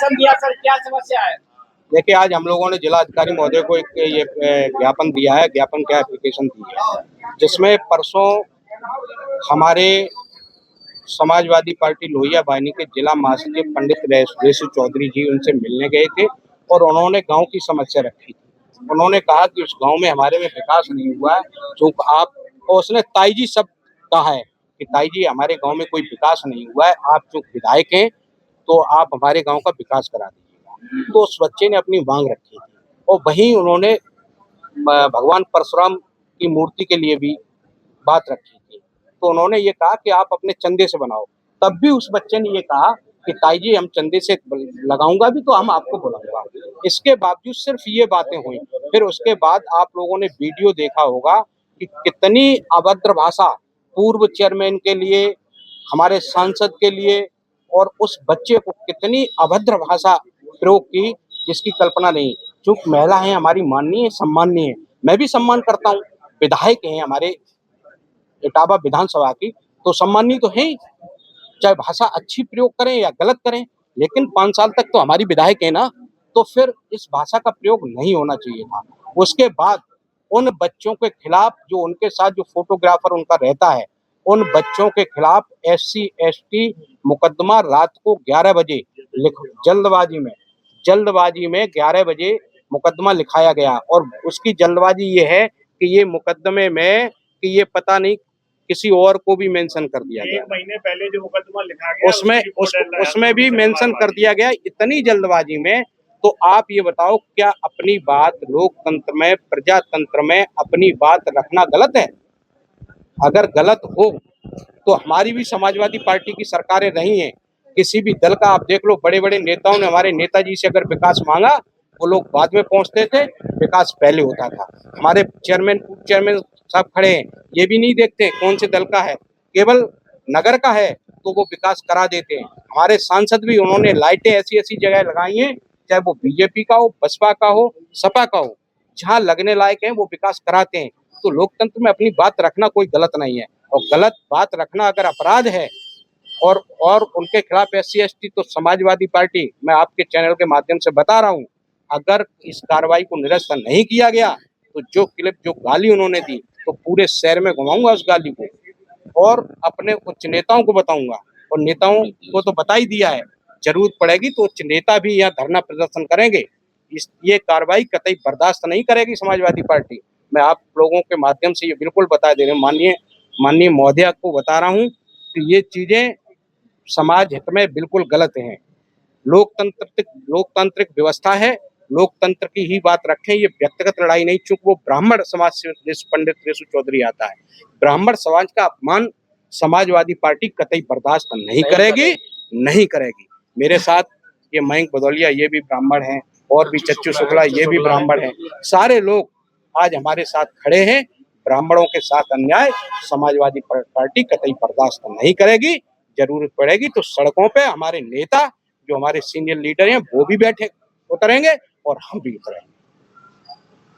दिया सर, क्या समस्या है? देखिए, आज हम लोगों ने जिला अधिकारी महोदय को एक ये ज्ञापन दिया है, ज्ञापन क्या एप्लीकेशन दी है, जिसमें परसों हमारे समाजवादी पार्टी लोहिया वाहिनी के जिला महासचिव पंडित रेसु चौधरी जी उनसे मिलने गए थे और उन्होंने गांव की समस्या रखी थी। उन्होंने कहा कि उस गांव में हमारे में विकास नहीं हुआ है, जो आप, और उसने ताई जी शब्द कहा है कि ताई जी हमारे गांव में कोई विकास नहीं हुआ है, आप जो विधायक हैं तो आप हमारे गांव का विकास करा दीजिएगा। तो उस बच्चे ने अपनी मांग रखी थी और वहीं उन्होंने भगवान परशुराम की मूर्ति के लिए भी बात रखी थी। तो उन्होंने ये कहा कि आप अपने चंदे से बनाओ। तब भी उस बच्चे ने ये कहा कि ताई जी हम चंदे से लगाऊंगा भी तो हम आपको बुलाऊंगा। इसके बावजूद सिर्फ ये बातें हुई। फिर उसके बाद आप लोगों ने वीडियो देखा होगा कि कितनी अभद्र भाषा पूर्व चेयरमैन के लिए, हमारे सांसद के लिए और उस बच्चे को कितनी अभद्र भाषा प्रयोग की जिसकी कल्पना नहीं। चूंकि महिला है हमारी, माननीय सम्माननीय है, मैं भी सम्मान करता हूँ, विधायक हैं हमारे इटावा विधानसभा की, तो सम्माननीय तो है ही, चाहे भाषा अच्छी प्रयोग करें या गलत करें, लेकिन 5 साल तक तो हमारी विधायक है ना, तो फिर इस भाषा का प्रयोग नहीं होना चाहिए था। उसके बाद उन बच्चों के खिलाफ, जो उनके साथ जो फोटोग्राफर उनका रहता है, उन बच्चों के खिलाफ SC ST मुकदमा रात को 11 बजे जल्दबाजी में 11 बजे मुकदमा लिखाया गया और उसकी जल्दबाजी ये है कि ये मुकदमे में कि ये पता नहीं किसी और को भी मेंशन कर दिया गया। 1 महीने पहले जो मुकदमा लिखा गया उसमें भी मेंशन कर दिया गया। इतनी जल्दबाजी में, तो आप ये बताओ, क्या अपनी बात लोकतंत्र में, प्रजातंत्र में अपनी बात रखना गलत है? अगर गलत हो तो हमारी भी समाजवादी पार्टी की सरकारें रही हैं, किसी भी दल का आप देख लो, बड़े बड़े नेताओं ने हमारे नेताजी से अगर विकास मांगा, वो लोग बाद में पहुंचते थे, विकास पहले होता था। हमारे चेयरमैन चेयरमैन साहब खड़े हैं, ये भी नहीं देखते कौन से दल का है, केवल नगर का है तो वो विकास करा देते हैं। हमारे सांसद भी, उन्होंने लाइटें ऐसी ऐसी जगह लगाई हैं, चाहे वो बीजेपी का हो, बसपा का हो, सपा का हो, जहाँ लगने लायक है वो विकास कराते हैं। तो लोकतंत्र में अपनी बात रखना कोई गलत नहीं है, और गलत बात रखना अगर अपराध है और उनके खिलाफ SC ST, तो समाजवादी पार्टी, मैं आपके चैनल के माध्यम से बता रहा हूँ, अगर इस कार्रवाई को निरस्त नहीं किया गया तो जो क्लिप, जो गाली उन्होंने दी, तो पूरे शहर में घुमाऊंगा उस गाली को और अपने उच्च नेताओं को बताऊंगा, और नेताओं को तो बता ही दिया है, जरूरत पड़ेगी तो उच्च नेता भी यहाँ धरना प्रदर्शन करेंगे। ये कार्रवाई कतई बर्दाश्त नहीं करेगी समाजवादी पार्टी। मैं आप लोगों के माध्यम से ये बिल्कुल बता दे रहे हूँ, माननीय महोदया को बता रहा हूँ कि ये चीजें समाज हित में बिल्कुल गलत हैं। लोकतांत्रिक व्यवस्था है, लोकतंत्र की ही बात रखें, ये व्यक्तिगत लड़ाई नहीं। चूंकि वो ब्राह्मण समाज से पंडित रेसु चौधरी आता है, ब्राह्मण समाज का अपमान समाजवादी पार्टी कतई बर्दाश्त नहीं करेगी। मेरे साथ ये मयंक भदौलिया, ये भी ब्राह्मण हैं, और भी चच्चू शुक्ला, ये भी ब्राह्मण हैं। सारे लोग आज हमारे साथ खड़े हैं। ब्राह्मणों के साथ अन्याय समाजवादी पार्टी कतई बर्दाश्त नहीं करेगी। जरूरत पड़ेगी तो सड़कों पे हमारे नेता, जो हमारे सीनियर लीडर हैं, वो भी बैठे उतरेंगे और हम भी उतरेंगे।